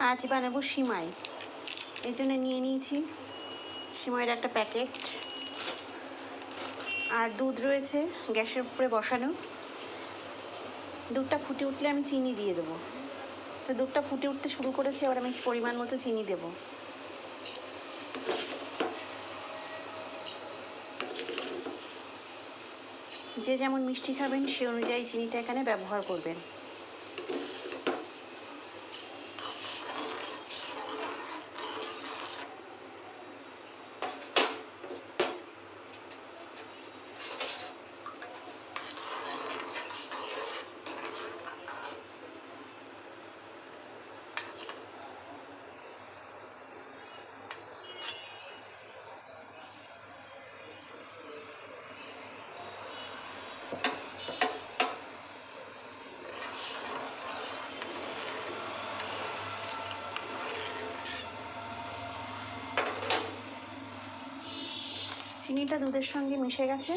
আজ বানাবো সিমাই। এই জন্য নিয়ে নিয়েছি সিমাইয়ের একটা প্যাকেট, আর দুধ রয়েছে গ্যাসের উপরে বসানো। দুধটা ফুটে উঠলে আমি চিনি দিয়ে দেবো। তো দুধটা ফুটে উঠতে শুরু করেছে, এবার আমি পরিমাণ মতো চিনি দেবো। যে যেমন মিষ্টি খাবেন সে অনুযায়ী চিনিটা এখানে ব্যবহার করবেন। চিনিটা দুধের সঙ্গে মিশে গেছে,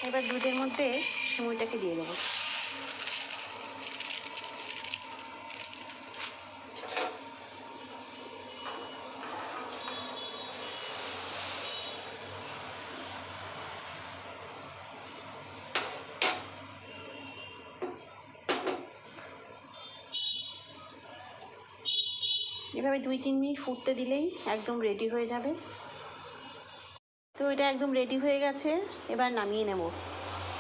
এবার দুধের মধ্যে সিমুইটাকে দিয়ে দেবো। এভাবে 2-3 মিনিট ফুটতে দিলেই একদম রেডি হয়ে যাবে। তো এটা একদম রেডি হয়ে গেছে, এবার নামিয়ে নেব।